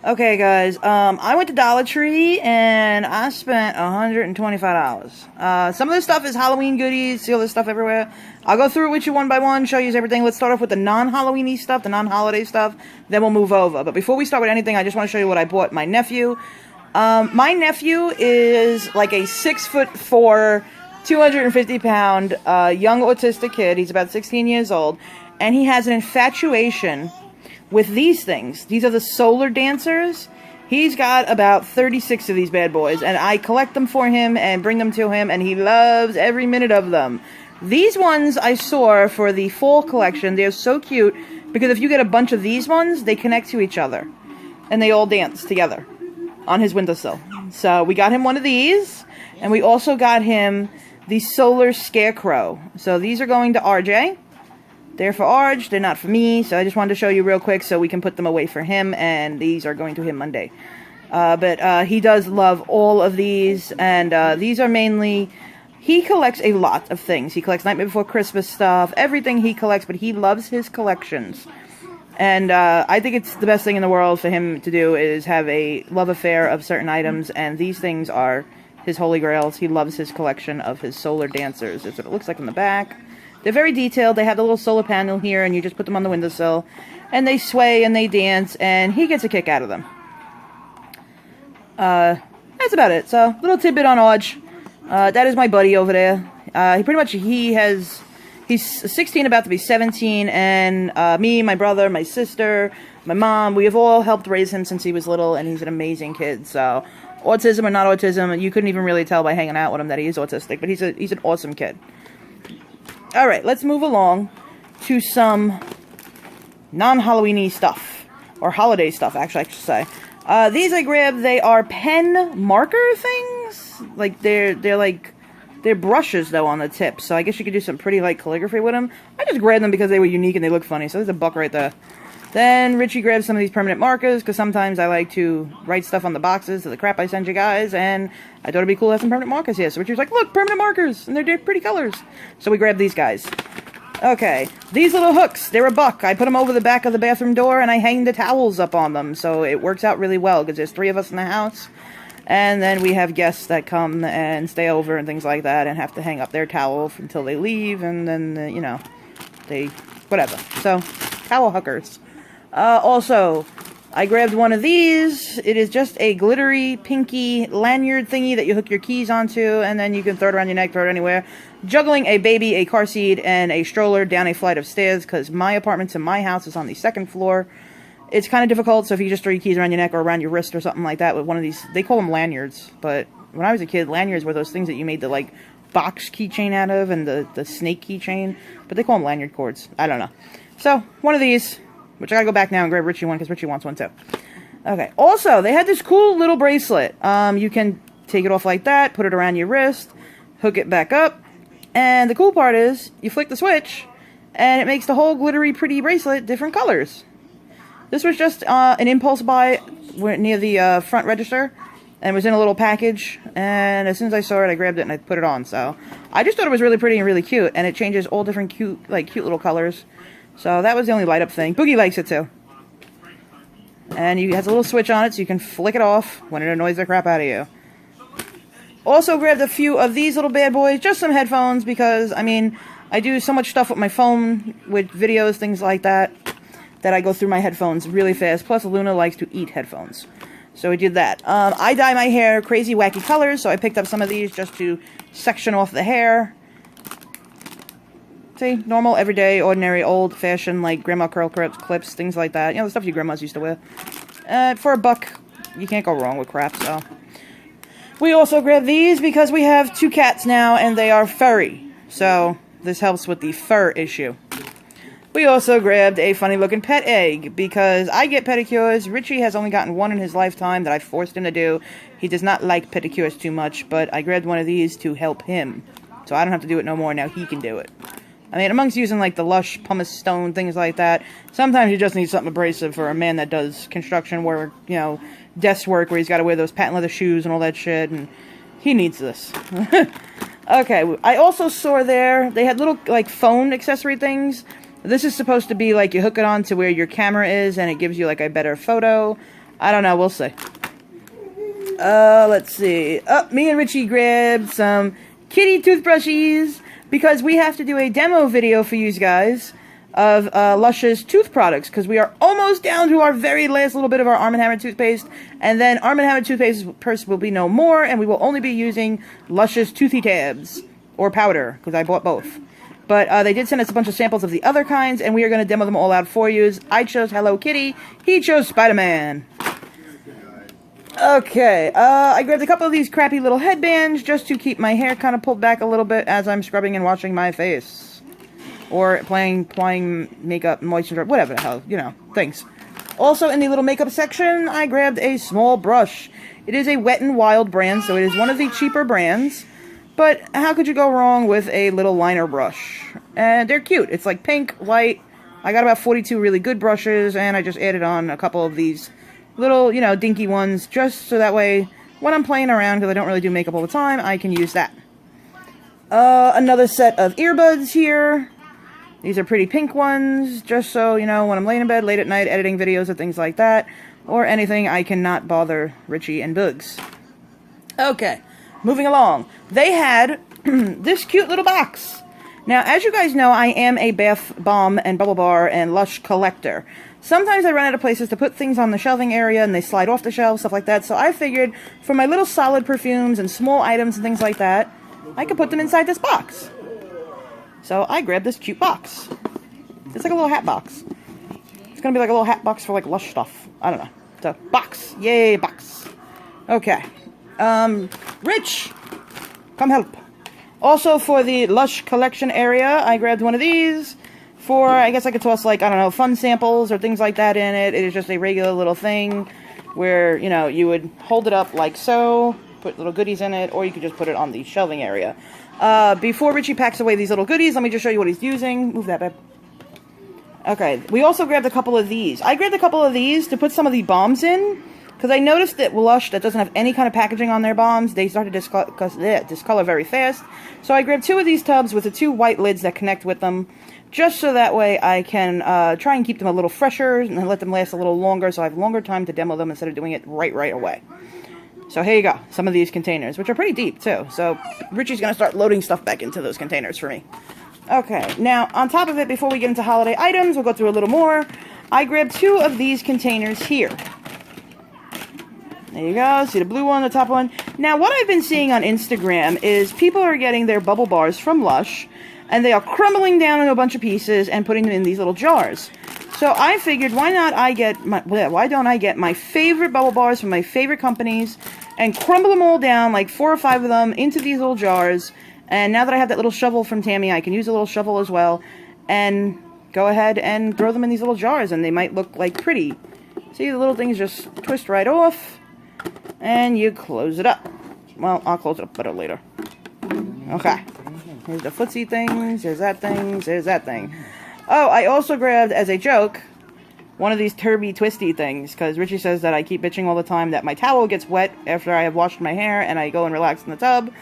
Okay, guys, I went to Dollar Tree, and I spent $125. Some of this stuff is Halloween goodies, see all this stuff everywhere. I'll go through it with you one by one, show you everything. Let's start off with the non-Halloween-y stuff, the non-holiday stuff, then we'll move over. But before we start with anything, I just want to show you what I bought my nephew. My nephew is like a 6'4", 250-pound, young autistic kid. He's about 16 years old, and he has an infatuation with these things. These are the solar dancers. He's got about 36 of these bad boys, and I collect them for him and bring them to him, and he loves every minute of them. These ones I saw for the fall collection. They're so cute, because if you get a bunch of these ones, they connect to each other, and they all dance together on his windowsill. So we got him one of these, and we also got him the solar scarecrow. So these are going to RJ. They're for Arj, they're not for me, so I just wanted to show you real quick so we can put them away for him, and these are going to him Monday. But he does love all of these, and these are mainly... He collects a lot of things. He collects Nightmare Before Christmas stuff, everything he collects, but he loves his collections. And I think it's the best thing in the world for him to do is have a love affair of certain items, and these things are his holy grails. He loves his collection of his solar dancers. That's what it looks like in the back. They're very detailed. They have the little solar panel here, and you just put them on the windowsill, and they sway and they dance, and he gets a kick out of them. That's about it. So, little tidbit on Arj. That is my buddy over there. He's 16, about to be 17, and me, my brother, my sister, my mom, we have all helped raise him since he was little, and he's an amazing kid. So, autism or not autism, you couldn't even really tell by hanging out with him that he is autistic, but he's an awesome kid. Alright, let's move along to some non-Halloween-y stuff. Or holiday stuff, actually, I should say. These I grabbed, they are pen marker things. Like, they're brushes, though, on the tip. So I guess you could do some pretty, like, calligraphy with them. I just grabbed them because they were unique and they look funny. So there's a buck right there. Then Richie grabbed some of these permanent markers, because sometimes I like to write stuff on the boxes of the crap I send you guys, and I thought it'd be cool to have some permanent markers here. So Richie was like, look, permanent markers, and they're pretty colors. So we grabbed these guys. Okay, these little hooks, they're a buck. I put them over the back of the bathroom door, and I hang the towels up on them, so it works out really well, because there's 3 of us in the house, and then we have guests that come and stay over and things like that, and have to hang up their towel until they leave, and then, you know, whatever. So, towel hookers. Also, I grabbed one of these. It is just a glittery, pinky lanyard thingy that you hook your keys onto, and then you can throw it around your neck, throw it anywhere. Juggling a baby, a car seat, and a stroller down a flight of stairs, because my apartment to my house is on the 2nd floor. It's kind of difficult, so if you just throw your keys around your neck or around your wrist or something like that with one of these, they call them lanyards, but when I was a kid, lanyards were those things that you made the, like, box keychain out of, and the snake keychain, but they call them lanyard cords. I don't know. So, one of these, which I gotta go back now and grab Richie one, because Richie wants one too. Okay, also, they had this cool little bracelet. You can take it off like that, put it around your wrist, hook it back up, and the cool part is, you flick the switch, and it makes the whole glittery, pretty bracelet different colors. This was just an impulse buy near the front register, and it was in a little package, and as soon as I saw it, I grabbed it and I put it on, so I just thought it was really pretty and really cute, and it changes all different cute little colors. So that was the only light up thing. Boogie likes it too. And it has a little switch on it so you can flick it off when it annoys the crap out of you. Also grabbed a few of these little bad boys, just some headphones, because, I mean, I do so much stuff with my phone, with videos, things like that, that I go through my headphones really fast. Plus, Luna likes to eat headphones. So we did that. I dye my hair crazy wacky colors, so I picked up some of these just to section off the hair. See, normal, everyday, ordinary, old-fashioned, like grandma curl clips, things like that. You know, the stuff your grandmas used to wear. For a buck, you can't go wrong with crap, so. We also grabbed these because we have 2 cats now, and they are furry. So, this helps with the fur issue. We also grabbed a funny-looking pet egg, because I get pedicures. Richie has only gotten one in his lifetime that I forced him to do. He does not like pedicures too much, but I grabbed one of these to help him. So I don't have to do it no more, now he can do it. I mean, amongst using, like, the Lush, pumice stone, things like that, sometimes you just need something abrasive for a man that does construction work, you know, desk work, where he's got to wear those patent leather shoes and all that shit, and he needs this. Okay, I also saw there, they had little, like, phone accessory things. This is supposed to be, like, you hook it on to where your camera is, and it gives you, like, a better photo. I don't know. We'll see. Let's see. Me and Richie grabbed some kitty toothbrushes because we have to do a demo video for you guys of Lush's tooth products, because we are almost down to our very last little bit of our Arm & Hammer toothpaste, and then Arm & Hammer toothpaste will be no more, and we will only be using Lush's Toothy Tabs, or powder, because I bought both. But they did send us a bunch of samples of the other kinds, and we are going to demo them all out for you. I chose Hello Kitty, he chose Spider-Man. Okay, I grabbed a couple of these crappy little headbands just to keep my hair kind of pulled back a little bit as I'm scrubbing and washing my face. Or applying makeup, moisturizer, whatever the hell, you know, things. Also, in the little makeup section, I grabbed a small brush. It is a Wet n Wild brand, so it is one of the cheaper brands. But how could you go wrong with a little liner brush? And they're cute. It's like pink, white. I got about 42 really good brushes, and I just added on a couple of these little, you know, dinky ones, just so that way, when I'm playing around, because I don't really do makeup all the time, I can use that. Another set of earbuds here. These are pretty pink ones, just so, you know, when I'm laying in bed late at night editing videos or things like that, or anything, I cannot bother Richie and Boogs. Okay, moving along. They had this cute little box. Now, as you guys know, I am a bath bomb and bubble bar and Lush collector. Sometimes I run out of places to put things on the shelving area and they slide off the shelf, stuff like that, so I figured for my little solid perfumes and small items and things like that, I could put them inside this box. So I grabbed this cute box. It's like a little hat box. It's gonna be like a little hat box for like Lush stuff. I don't know. So, box. Yay, box. Okay. Rich, come help. Also for the Lush collection area, I grabbed one of these for, I guess I could toss like, I don't know, fun samples or things like that in it. It is just a regular little thing where, you know, you would hold it up like so, put little goodies in it, or you could just put it on the shelving area. Before Richie packs away these little goodies, let me just show you what he's using. Move that, babe. Okay, we also grabbed a couple of these. I grabbed a couple of these to put some of the bombs in, because I noticed that Lush, that doesn't have any kind of packaging on their bombs, they start to discolor very fast. So I grabbed two of these tubs with the two white lids that connect with them, just so that way I can try and keep them a little fresher and let them last a little longer, so I have longer time to demo them instead of doing it right away. So here you go, some of these containers, which are pretty deep too. So Richie's going to start loading stuff back into those containers for me. Okay, now on top of it, before we get into holiday items, we'll go through a little more. I grabbed two of these containers here. There you go, see the blue one, the top one. Now what I've been seeing on Instagram is people are getting their bubble bars from Lush, and they are crumbling down into a bunch of pieces and putting them in these little jars. So I figured, why don't I get my favorite bubble bars from my favorite companies and crumble them all down, like 4 or 5 of them, into these little jars. And now that I have that little shovel from Tammy, I can use a little shovel as well, and go ahead and throw them in these little jars, and they might look like pretty. See, the little things just twist right off, and you close it up. Well, I'll close it up better later. Okay. Here's the footsie things, there's that thing, there's that thing. Oh, I also grabbed, as a joke, one of these turby twisty things, because Richie says that I keep bitching all the time that my towel gets wet after I have washed my hair, and I go and relax in the tub,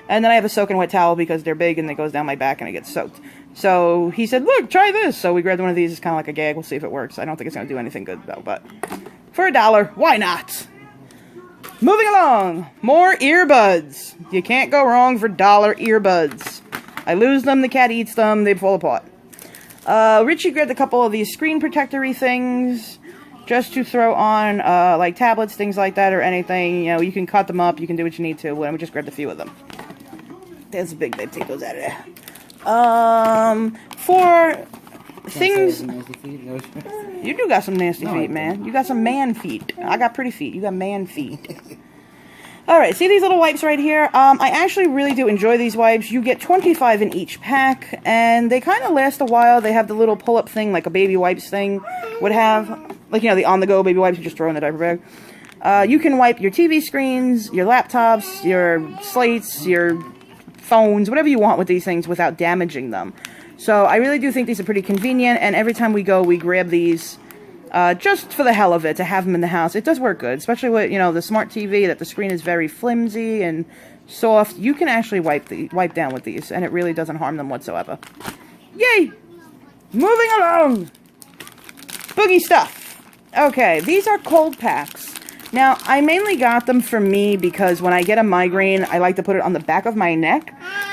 and then I have a soaking wet towel because they're big and it goes down my back and it gets soaked. So he said, look, try this. So we grabbed one of these, it's kind of like a gag, we'll see if it works. I don't think it's going to do anything good though, but for $1, why not? Moving along, more earbuds. You can't go wrong for $1 earbuds. I lose them, the cat eats them, they fall apart. Richie grabbed a couple of these screen protectory things just to throw on, like tablets, things like that, or anything. You know, you can cut them up, you can do what you need to. We just grabbed a few of them. That's a big, babe. Take those out of there. For things... You do got some nasty feet, man. You got some man feet. I got pretty feet. You got man feet. Alright, see these little wipes right here? I actually really do enjoy these wipes. You get 25 in each pack, and they kind of last a while. They have the little pull-up thing, like a baby wipes thing would have. Like, you know, the on-the-go baby wipes you just throw in the diaper bag. You can wipe your TV screens, your laptops, your slates, your phones, whatever you want with these things without damaging them. So I really do think these are pretty convenient, and every time we go, we grab these just for the hell of it, to have them in the house. It does work good, especially with, you know, the smart TV, that the screen is very flimsy and soft. You can actually wipe down with these, and it really doesn't harm them whatsoever. Yay! Moving along! Boogie stuff. Okay, these are cold packs. Now, I mainly got them for me because when I get a migraine, I like to put it on the back of my neck,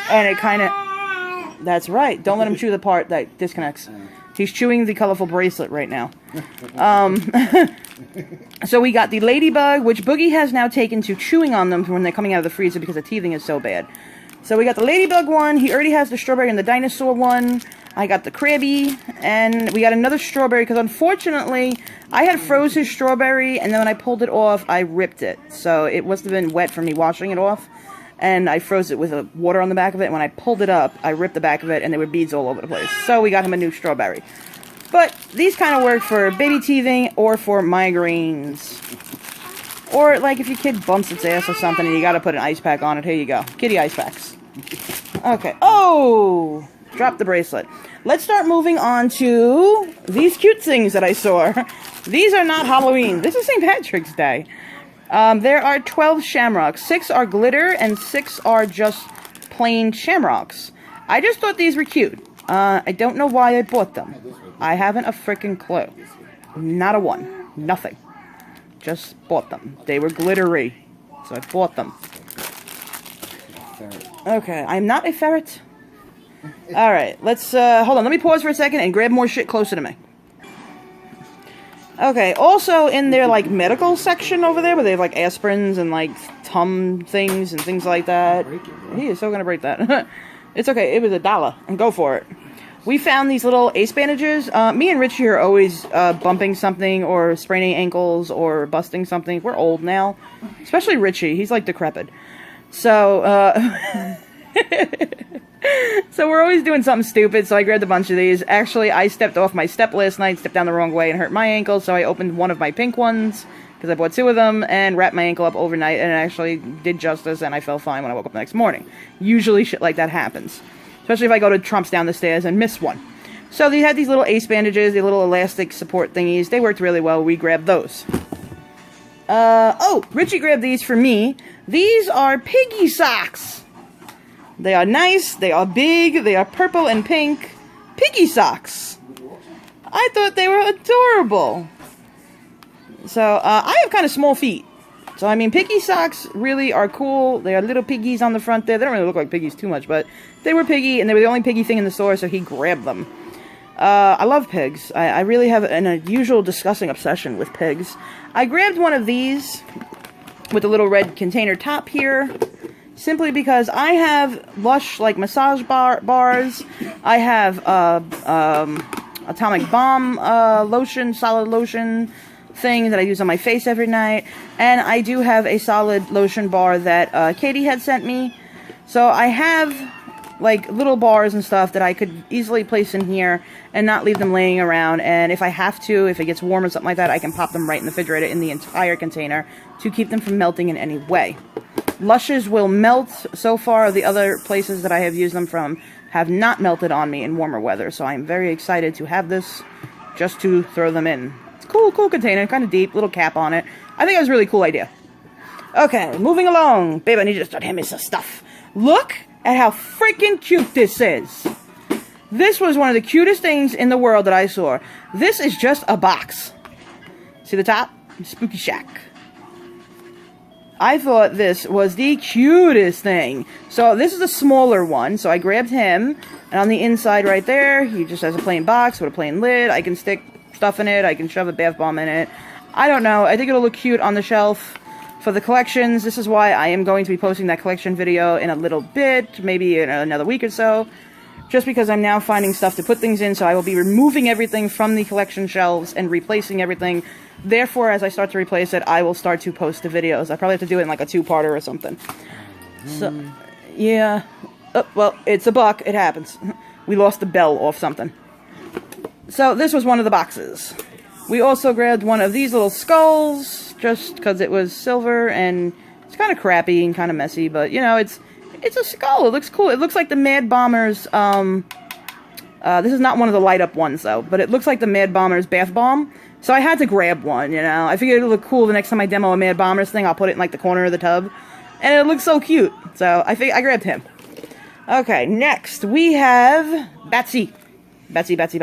and it kind of... That's right. Don't let him chew the part that disconnects. He's chewing the colorful bracelet right now. So we got the ladybug, which Boogie has now taken to chewing on them when they're coming out of the freezer because the teething is so bad. So we got the ladybug one. He already has the strawberry and the dinosaur one. I got the crabby, and we got another strawberry because unfortunately I had froze his strawberry, and then when I pulled it off, I ripped it. So it must have been wet from me washing it off, and I froze it with water on the back of it. And when I pulled it up, I ripped the back of it, and there were beads all over the place. So we got him a new strawberry. But these kind of work for baby teething or for migraines. Or, like, if your kid bumps its ass or something and you gotta put an ice pack on it, here you go. Kitty ice packs. Okay. Oh! Drop the bracelet. Let's start moving on to these cute things that I saw. These are not Halloween. This is St. Patrick's Day. There are 12 shamrocks. 6 are glitter and 6 are just plain shamrocks. I just thought these were cute. I don't know why I bought them. I haven't a freaking clue. Not a one. Nothing. Just bought them. They were glittery. So I bought them. Okay, I'm not a ferret. Alright, let's, hold on. Let me pause for a second and grab more shit closer to me. Okay, also in their, like, medical section over there, where they have, like, aspirins and, like, Tum things and things like that. He is so gonna break that. It's okay, it was $1, and go for it. We found these little ace bandages. Me and Richie are always bumping something or spraining ankles or busting something. We're old now. Especially Richie. He's like decrepit. So, so we're always doing something stupid, so I grabbed a bunch of these. Actually, I stepped off my step last night, stepped down the wrong way and hurt my ankle, so I opened one of my pink ones, because I bought 2 of them, and wrapped my ankle up overnight, and it actually did justice, and I felt fine when I woke up the next morning. Usually shit like that happens. Especially if I go to tromps down the stairs and miss one. So they had these little ace bandages, the little elastic support thingies. They worked really well. We grabbed those. Oh, Richie grabbed these for me. These are Piggy socks. They are nice. They are big. They are purple and pink. Piggy socks. I thought they were adorable. So, I have kind of small feet. So, I mean, Piggy socks really are cool. They are little piggies on the front there. They don't really look like piggies too much, but they were Piggy, and they were the only Piggy thing in the store, so he grabbed them. I love pigs. I really have an unusual, disgusting obsession with pigs. I grabbed one of these with a little red container top here, simply because I have Lush, like, massage bars. I have Atomic Balm lotion, solid lotion thing that I use on my face every night, and I do have a solid lotion bar that Katie had sent me. So I have like little bars and stuff that I could easily place in here and not leave them laying around, and if I have to, if it gets warm or something like that, I can pop them right in the refrigerator in the entire container to keep them from melting in any way. Lushes will melt. So far, the other places that I have used them from have not melted on me in warmer weather, so I'm very excited to have this just to throw them in. Cool container, kind of deep, little cap on it. I think it was a really cool idea. Okay, moving along. Babe, I need you to start handing me some stuff. Look at how freaking cute this is. This was one of the cutest things in the world that I saw. This is just a box. See the top? Spooky Shack. I thought this was the cutest thing. So this is a smaller one, so I grabbed him. And on the inside right there, he just has a plain box with a plain lid. I can stick stuff in it. I can shove a bath bomb in it. I don't know. I think it'll look cute on the shelf for the collections. This is why I am going to be posting that collection video in a little bit, maybe in another week or so, just because I'm now finding stuff to put things in, so I will be removing everything from the collection shelves and replacing everything. Therefore, as I start to replace it, I will start to post the videos. I probably have to do it in like a 2-parter or something. So, yeah. Oh, well, it's a buck. It happens. We lost the bell off something. So this was one of the boxes. We also grabbed one of these little skulls, just because it was silver, and it's kind of crappy and kind of messy, but, you know, it's a skull. It looks cool. It looks like the Mad Bomber's, this is not one of the light-up ones, though, but it looks like the Mad Bomber's bath bomb, so I had to grab one, you know. I figured it would look cool the next time I demo a Mad Bomber's thing. I'll put it in, like, the corner of the tub, and it looks so cute, so I grabbed him. Okay, next, we have Batsy. Betsy. Betsy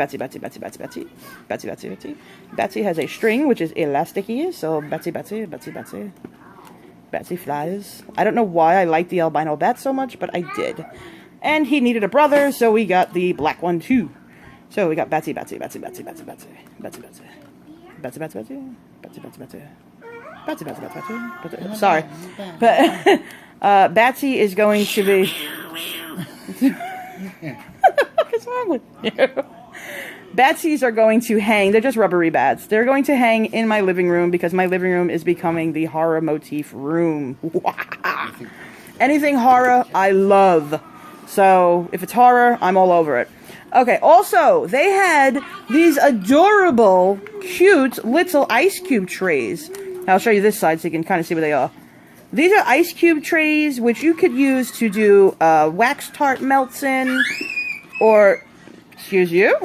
has a string, which is elasticy, so Betsy flies. I don't know why I like the albino bat so much, but I did. And he needed a brother, so we got the black one too. So we got Betsy. Sorry. But Betsy is going to be... What's wrong with you? Batsies are going to hang. They're just rubbery bats. They're going to hang in my living room because my living room is becoming the horror motif room. Anything horror, I love. So if it's horror, I'm all over it. Okay, also, they had these adorable, cute little ice cube trays. I'll show you this side so you can kind of see what they are. These are ice cube trays, which you could use to do wax tart melts in, or, excuse you,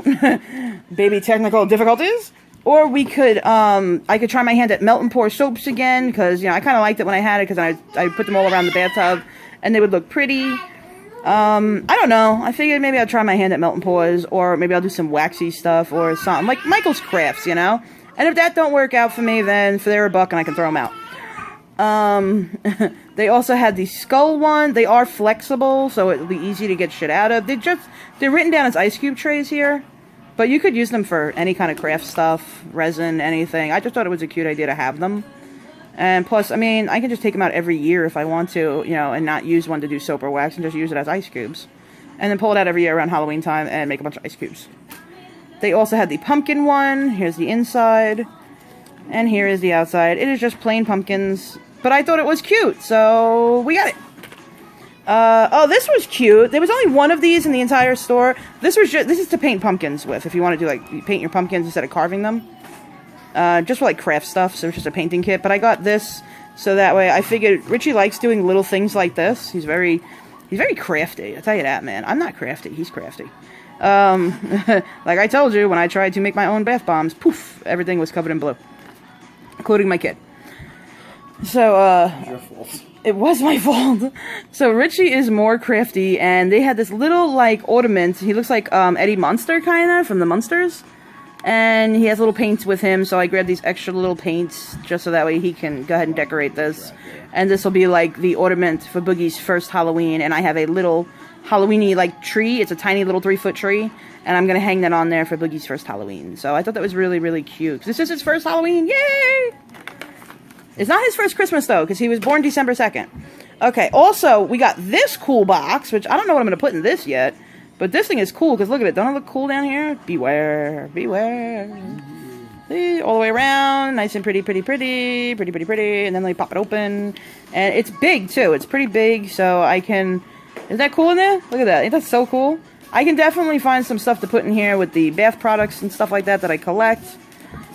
baby technical difficulties. Or we could, I could try my hand at melt and pour soaps again, because, you know, I kind of liked it when I had it, because I put them all around the bathtub, and they would look pretty. I don't know. I figured maybe I'll try my hand at melt and pours, or maybe I'll do some waxy stuff, or something, like Michael's Crafts, you know? And if that don't work out for me, then they're $1 and I can throw them out. They also had the skull one. They are flexible, so it'll be easy to get shit out of. They're written down as ice cube trays here, but you could use them for any kind of craft stuff, resin, anything. I just thought it was a cute idea to have them. And plus, I mean, I can just take them out every year if I want to, you know, and not use one to do soap or wax, and just use it as ice cubes. And then pull it out every year around Halloween time and make a bunch of ice cubes. They also had the pumpkin one. Here's the inside. And here is the outside. It is just plain pumpkins. But I thought it was cute, so we got it. Oh, this was cute. There was only one of these in the entire store. This is to paint pumpkins with, if you want to do, like, paint your pumpkins instead of carving them. Just for, like, craft stuff, so it's just a painting kit. But I got this, so that way I figured Richie likes doing little things like this. He's very crafty. I'll tell you that, man. I'm not crafty. He's crafty. Like I told you, when I tried to make my own bath bombs, poof, everything was covered in blue. Including my kid. So, Your fault. It was my fault. So Richie is more crafty, and they had this little, like, ornament. He looks like, Eddie Munster, kinda, from the Munsters. And he has little paints with him, so I grabbed these extra little paints, just so that way he can go ahead and decorate this. And this will be, like, the ornament for Boogie's first Halloween, and I have a little Halloween-y, like, tree. It's a tiny little 3-foot tree, and I'm gonna hang that on there for Boogie's first Halloween. So I thought that was really, really cute. This is his first Halloween, yay! It's not his first Christmas, though, because he was born December 2nd. Okay, also, we got this cool box, which I don't know what I'm gonna put in this yet, but this thing is cool, because look at it. Don't it look cool down here? Beware, beware. See, all the way around, nice and pretty, and then they pop it open. And it's big, too. It's pretty big, so I can... Isn't that cool in there? Look at that. Ain't that so cool? I can definitely find some stuff to put in here with the bath products and stuff like that I collect.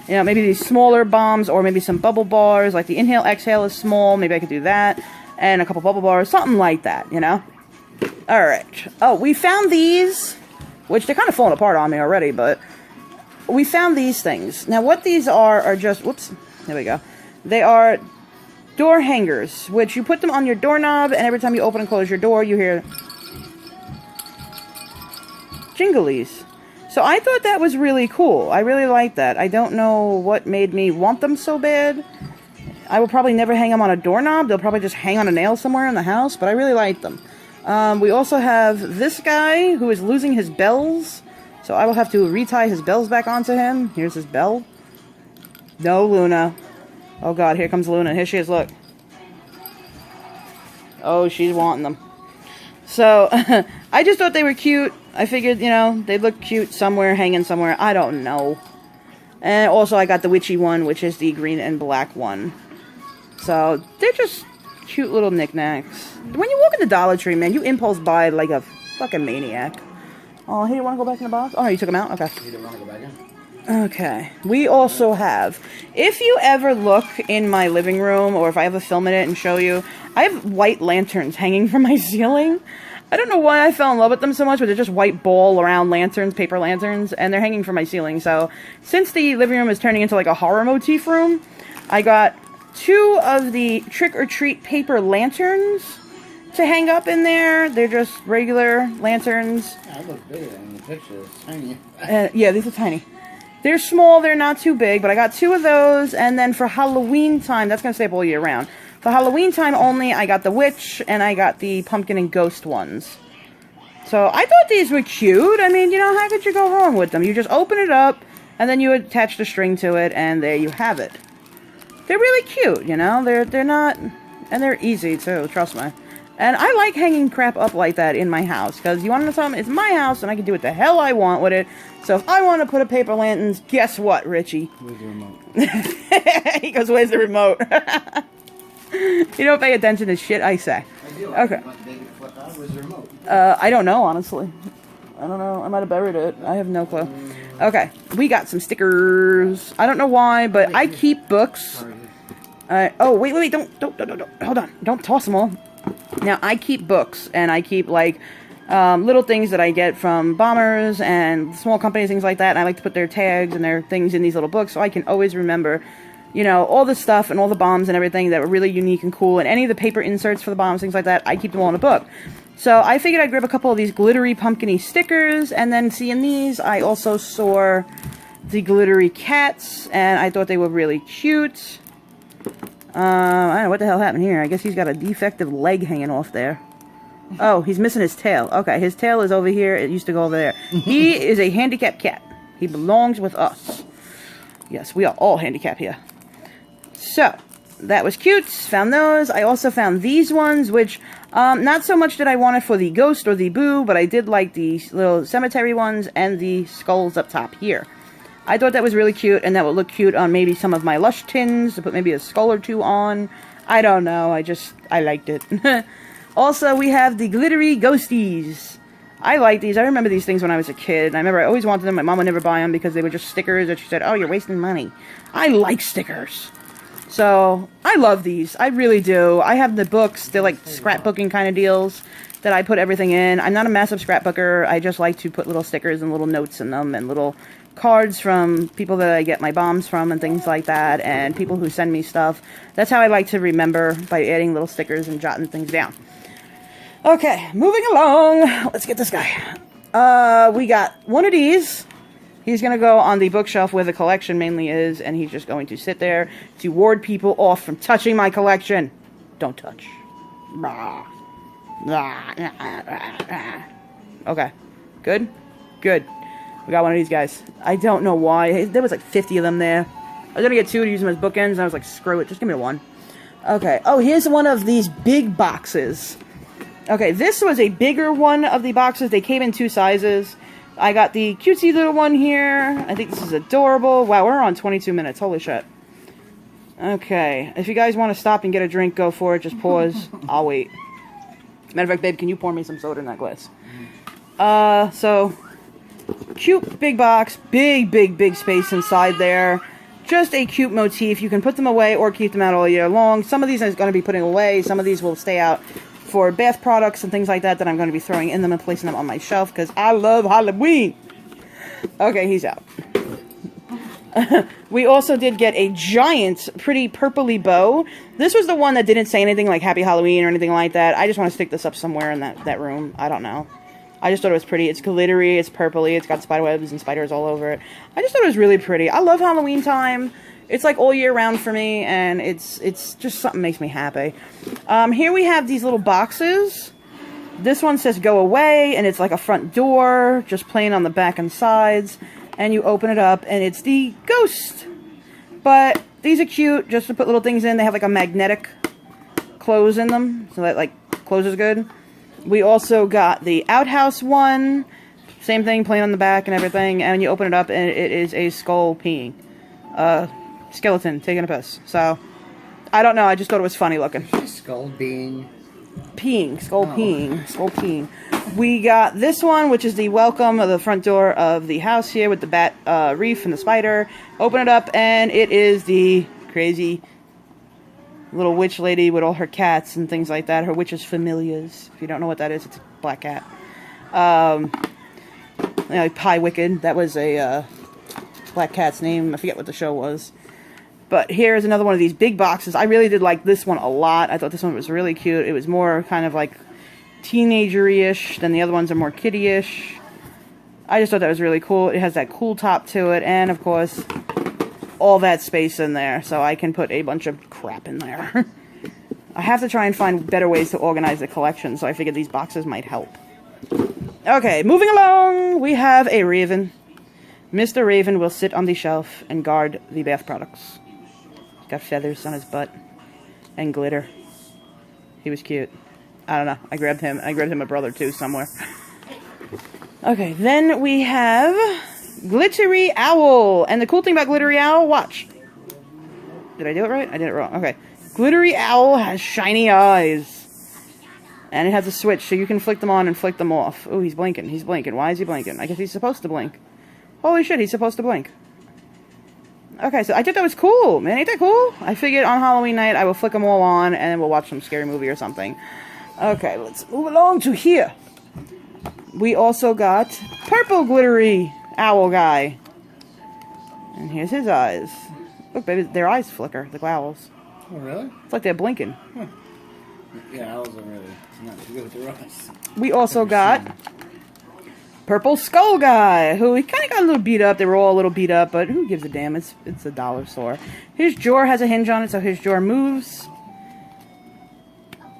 You know, maybe these smaller bombs, or maybe some bubble bars. Like the Inhale Exhale is small. Maybe I could do that. And a couple bubble bars. Something like that, you know? Alright. Oh, we found these, which they're kind of falling apart on me already, but we found these things. Now, what these are just... Whoops. There we go. They are door hangers, which you put them on your doorknob, and every time you open and close your door, you hear jinglies. So I thought that was really cool. I really like that. I don't know what made me want them so bad. I will probably never hang them on a doorknob. They'll probably just hang on a nail somewhere in the house, but I really like them. We also have this guy who is losing his bells. So I will have to retie his bells back onto him. Here's his bell. No, Luna. Oh god, here comes Luna. Here she is, look. Oh, she's wanting them. So, I just thought they were cute. I figured, you know, they'd look cute somewhere, hanging somewhere. I don't know. And also I got the witchy one, which is the green and black one. So, they're just cute little knickknacks. When you walk in the Dollar Tree, man, you impulse buy like a fucking maniac. Oh, hey, you want to go back in the box? Oh, you took them out? Okay. You don't want to go back in? Okay. We also have, if you ever look in my living room, or if I ever film in it and show you, I have white lanterns hanging from my ceiling. I don't know why I fell in love with them so much, but they're just white ball around lanterns, paper lanterns, and they're hanging from my ceiling. So, since the living room is turning into like a horror motif room, I got 2 of the trick-or-treat paper lanterns to hang up in there. They're just regular lanterns. Yeah, I look bigger in the picture. It's tiny. Yeah, these are tiny. They're small, they're not too big, but I got 2 of those, and then for Halloween time, that's going to stay up all year round. For Halloween time only, I got the witch, and I got the pumpkin and ghost ones. So, I thought these were cute. I mean, you know, how could you go wrong with them? You just open it up, and then you attach the string to it, and there you have it. They're really cute, you know? They're not... And they're easy, too, trust me. And I like hanging crap up like that in my house, because you want to know something? It's my house, and I can do what the hell I want with it. So if I want to put up paper lanterns, guess what, Richie? Where's the remote? He goes, where's the remote? You don't pay attention to shit I say. I do. Okay. Where's the remote? I don't know, honestly. I don't know. I might have buried it. I have no clue. Okay. We got some stickers. I don't know why, but I keep books. Oh, wait. Don't. Hold on. Don't toss them all. Now, I keep books, and I keep, like, little things that I get from bombers and small companies, things like that, and I like to put their tags and their things in these little books so I can always remember, you know, all the stuff and all the bombs and everything that were really unique and cool, and any of the paper inserts for the bombs, things like that, I keep them all in a book. So I figured I'd grab a couple of these glittery pumpkin-y stickers, and then seeing these, I also saw the glittery cats, and I thought they were really cute. I don't know what the hell happened here. I guess he's got a defective leg hanging off there. Oh, he's missing his tail. Okay, his tail is over here. It used to go over there. He is a handicapped cat. He belongs with us. Yes, we are all handicapped here. So, that was cute. Found those. I also found these ones, which, not so much that I wanted for the ghost or the boo, but I did like the little cemetery ones and the skulls up top here. I thought that was really cute, and that would look cute on maybe some of my Lush tins, to put maybe a skull or 2 on. I don't know, I liked it. Also, we have the glittery ghosties. I like these. I remember these things when I was a kid, and I remember I always wanted them. My mom would never buy them because they were just stickers, and she said, oh, you're wasting money. I like stickers. So, I love these. I really do. I have the books. They're like scrapbooking kind of deals that I put everything in. I'm not a massive scrapbooker. I just like to put little stickers and little notes in them and little cards from people that I get my bombs from and things like that, and people who send me stuff. That's how I like to remember, by adding little stickers and jotting things down. Okay, moving along. Let's get this guy. We got one of these. He's going to go on the bookshelf where the collection mainly is, and he's just going to sit there to ward people off from touching my collection. Don't touch. Okay. Good? Good. We got one of these guys. I don't know why. There was like 50 of them there. I was going to get 2 to use them as bookends, and I was like, screw it. Just give me 1. Okay. Oh, here's one of these big boxes. Okay, this was a bigger one of the boxes. They came in 2 sizes. I got the cutesy little one here. I think this is adorable. Wow, we're on 22 minutes. Holy shit. Okay. If you guys want to stop and get a drink, go for it. Just pause. I'll wait. Matter of fact, babe, can you pour me some soda in that glass? So... cute big box, big space inside there. Just a cute motif. You can put them away or keep them out all year long. Some of these I'm going to be putting away. Some of these will stay out for bath products and things like that I'm going to be throwing in them and placing them on my shelf because I love Halloween. Okay, he's out. We also did get a giant, pretty purpley bow. This was the one that didn't say anything like Happy Halloween or anything like that. I just want to stick this up somewhere in that room. I don't know. I just thought it was pretty. It's glittery, it's purpley, it's got spiderwebs and spiders all over it. I just thought it was really pretty. I love Halloween time. It's like all year round for me, and it's just something makes me happy. Here we have these little boxes. This one says go away, and it's like a front door, just plain on the back and sides. And you open it up, and it's the ghost. But these are cute, just to put little things in. They have like a magnetic close in them, so that like closes good. We also got the outhouse one. Same thing, plain on the back and everything. And you open it up, and it is a skull peeing. Skeleton taking a piss. So, I don't know. I just thought it was funny looking. Skull being... peeing. Skull peeing. Skull peeing. We got this one, which is the welcome of the front door of the house here with the bat reef and the spider. Open it up, and it is the crazy little witch lady with all her cats and things like that. Her witch's familiars. If you don't know what that is, it's a black cat. Pie Wicked. That was a black cat's name. I forget what the show was. But here is another one of these big boxes. I really did like this one a lot. I thought this one was really cute. It was more kind of like teenager-ish, then the other ones are more kiddie-ish. I just thought that was really cool. It has that cool top to it, and of course, all that space in there, so I can put a bunch of crap in there. I have to try and find better ways to organize the collection, so I figured these boxes might help. Okay, moving along, we have a raven. Mr. Raven will sit on the shelf and guard the bath products. He's got feathers on his butt and glitter. He was cute. I don't know. I grabbed him. I grabbed him a brother too somewhere. Okay, then we have Glittery Owl. And the cool thing about Glittery Owl, watch. Did I do it right? I did it wrong. Okay. Glittery Owl has shiny eyes. And it has a switch, so you can flick them on and flick them off. Oh, he's blinking. He's blinking. Why is he blinking? I guess he's supposed to blink. Holy shit, he's supposed to blink. Okay, so I thought that was cool, man. Ain't that cool? I figured on Halloween night I will flick them all on and then we'll watch some scary movie or something. Okay, let's move along to here. We also got purple glittery owl guy. And here's his eyes. Look, baby, their eyes flicker, the owls. Oh, really? It's like they're blinking. Huh. Yeah, owls are really not too good with their eyes. We also got purple skull guy, who he kind of got a little beat up. They were all a little beat up, but who gives a damn? It's a dollar store. His jaw has a hinge on it, so his jaw moves.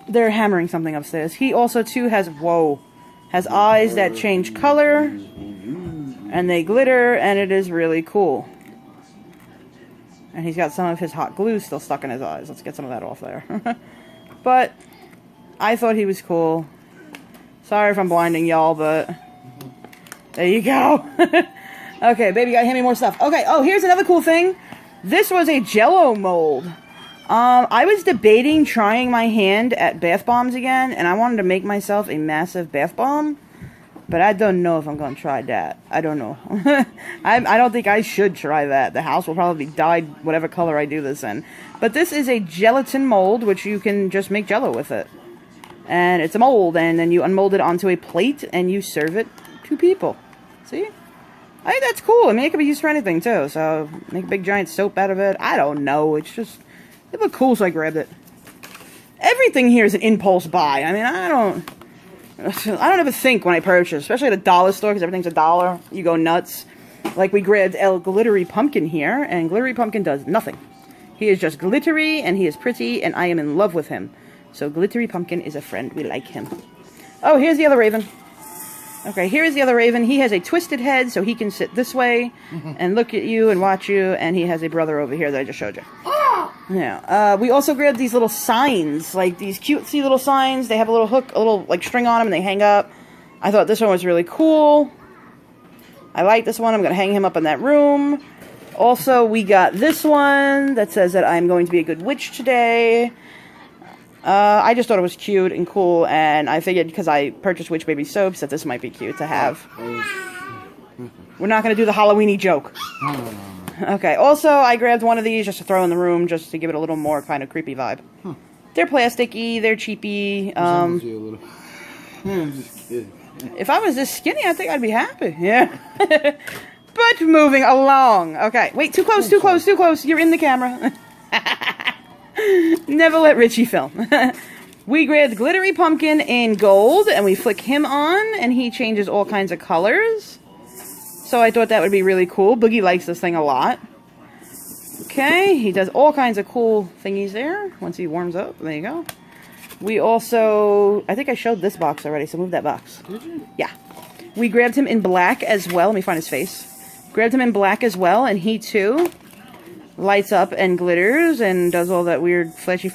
They're hammering something upstairs. He also, too, has eyes that change color, and they glitter, and it is really cool. And he's got some of his hot glue still stuck in his eyes. Let's get some of that off there. But I thought he was cool. Sorry if I'm blinding y'all, but there you go. Okay, baby, gotta hand me more stuff. Okay, oh, here's another cool thing. This was a Jello Mold. I was debating trying my hand at bath bombs again, and I wanted to make myself a massive bath bomb, but I don't know if I'm going to try that. I don't know. I don't think I should try that. The house will probably be dyed whatever color I do this in. But this is a gelatin mold, which you can just make Jello with it. And it's a mold, and then you unmold it onto a plate, and you serve it to people. See? I think that's cool. I mean, it could be used for anything, too. So, make a big giant soap out of it. I don't know. It's just, it looked cool, so I grabbed it. Everything here is an impulse buy. I mean, I don't ever think when I purchase, especially at a dollar store, because everything's $1. You go nuts. Like, we grabbed El Glittery Pumpkin here, and Glittery Pumpkin does nothing. He is just glittery, and he is pretty, and I am in love with him. So, Glittery Pumpkin is a friend. We like him. Oh, here's the other raven. Okay, here is the other raven. He has a twisted head, so he can sit this way and look at you and watch you, and he has a brother over here that I just showed you. Yeah. We also grabbed these little signs, like these cutesy little signs. They have a little hook, a little, like, string on them, and they hang up. I thought this one was really cool. I like this one. I'm going to hang him up in that room. Also, we got this one that says that I'm going to be a good witch today. I just thought it was cute and cool, and I figured because I purchased Witch Baby soaps that this might be cute to have. We're not going to do the Halloween-y joke. Okay, also I grabbed one of these just to throw in the room just to give it a little more kind of creepy vibe. They're plasticky, they're cheapy. If I was this skinny, I think I'd be happy. Yeah. But moving along. Okay, wait, too close, too close, too close. You're in the camera. Never let Richie film. We grabbed Glittery Pumpkin in gold, and we flick him on, and he changes all kinds of colors. So I thought that would be really cool. Boogie likes this thing a lot. Okay, he does all kinds of cool thingies there once he warms up. There you go. We also, I think I showed this box already, so move that box. Did you? Yeah. We grabbed him in black as well. Let me find his face. Grabbed him in black as well, and he too lights up and glitters and does all that weird fleshy.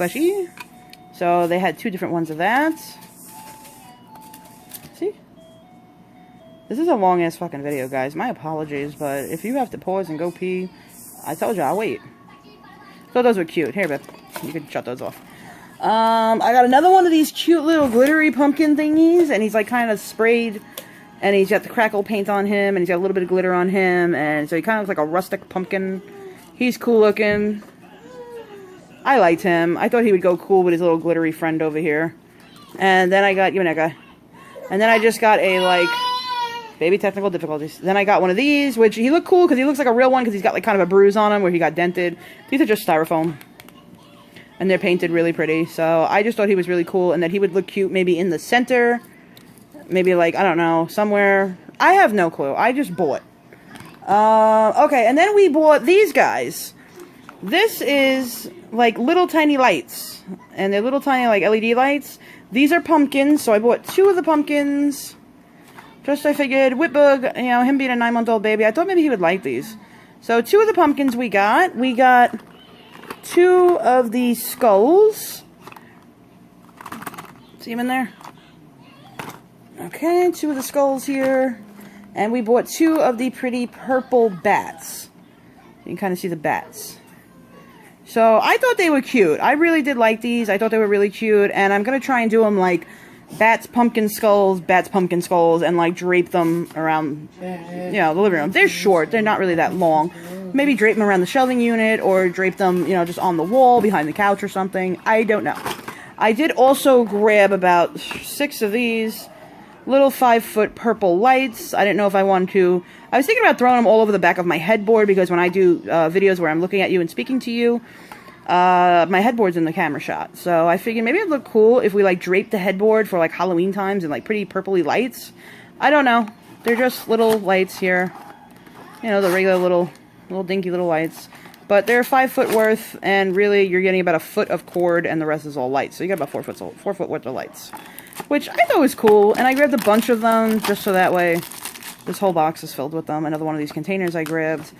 So they had two different ones of that. See? This is a long-ass fucking video, guys. My apologies, but if you have to pause and go pee, I told you, I'll wait. So those were cute. Here, babe. You can shut those off. I got another one of these cute little glittery pumpkin thingies, and he's like kind of sprayed, and he's got the crackle paint on him, and he's got a little bit of glitter on him, and so he kind of looks like a rustic pumpkin. He's cool looking. I liked him. I thought he would go cool with his little glittery friend over here. And then I got, give me that guy. And then I just got a, like, baby technical difficulties. Then I got one of these, which he looked cool because he looks like a real one because he's got, like, kind of a bruise on him where he got dented. These are just styrofoam. and they're painted really pretty. So I just thought he was really cool, and that he would look cute maybe in the center, maybe like, I don't know, somewhere. I have no clue. I just bought. Okay, and then we bought these guys. This is like little tiny lights, and they're little tiny like LED lights. These are pumpkins, so I bought 2 of the pumpkins. Just I figured, Whitbug, you know, him being a 9-month-old baby, I thought maybe he would like these. So 2 of the pumpkins we got. We got 2 of the skulls. See him in there? Okay, 2 of the skulls here. And we bought 2 of the pretty purple bats. You can kind of see the bats. So I thought they were cute. I really did like these. I thought they were really cute. And I'm going to try and do them like bats, pumpkin skulls, and like drape them around, you know, the living room. They're short. They're not really that long. Maybe drape them around the shelving unit, or drape them, you know, just on the wall behind the couch or something. I don't know. I did also grab about 6 of these little 5-foot purple lights. I didn't know if I wanted to. I was thinking about throwing them all over the back of my headboard, because when I do videos where I'm looking at you and speaking to you, my headboard's in the camera shot. So I figured maybe it'd look cool if we like draped the headboard for like Halloween times and like pretty purpley lights. I don't know. They're just little lights here. You know, the regular little dinky little lights. But they're 5 foot worth, and really you're getting about 1 foot of cord, and the rest is all lights. So you got about 4 foot worth of lights, which I thought was cool. And I grabbed a bunch of them just so that way this whole box is filled with them. Another one of these containers I grabbed.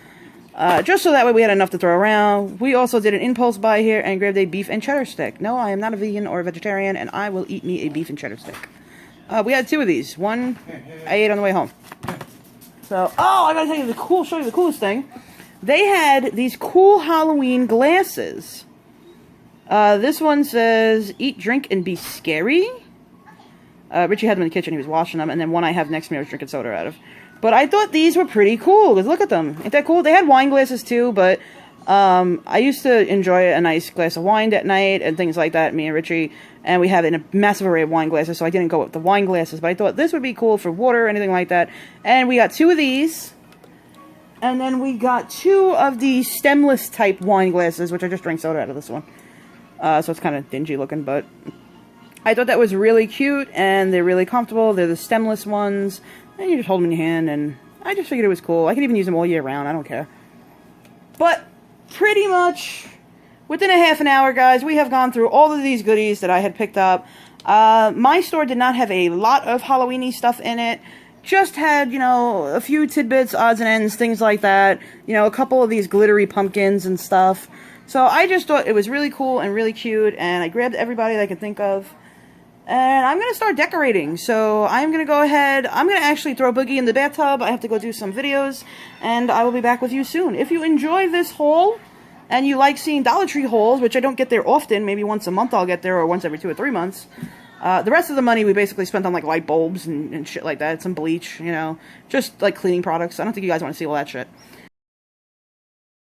Just so that way we had enough to throw around. We also did an impulse buy here and grabbed a beef and cheddar stick. No, I am not a vegan or a vegetarian, and I will eat me a beef and cheddar stick. We had 2 of these. One I ate on the way home. So, oh, I gotta tell you show you the coolest thing. They had these cool Halloween glasses. This one says, eat, drink, and be scary. Richie had them in the kitchen. He was washing them. And then one I have next to me I was drinking soda out of. But I thought these were pretty cool, because look at them. Ain't that cool? They had wine glasses too, but I used to enjoy a nice glass of wine at night and things like that, me and Richie. And we have a massive array of wine glasses, so I didn't go with the wine glasses. But I thought this would be cool for water or anything like that. And we got 2 of these. And then we got 2 of the stemless type wine glasses, which I just drank soda out of this one. So it's kind of dingy looking, but I thought that was really cute, and they're really comfortable. They're the stemless ones, and you just hold them in your hand, and I just figured it was cool. I can even use them all year round. I don't care. But pretty much within a half an hour, guys, we have gone through all of these goodies that I had picked up. My store did not have a lot of Halloween-y stuff in it. Just had, you know, a few tidbits, odds and ends, things like that. You know, a couple of these glittery pumpkins and stuff. So I just thought it was really cool and really cute, and I grabbed everybody that I could think of. And I'm going to start decorating. So I'm going to go ahead. I'm going to actually throw Boogie in the bathtub. I have to go do some videos, and I will be back with you soon. If you enjoy this haul, and you like seeing Dollar Tree hauls, which I don't get there often, maybe once a month I'll get there, or once every 2 or 3 months. The rest of the money we basically spent on like light bulbs and shit like that, some bleach, you know, just like cleaning products. I don't think you guys want to see all that shit.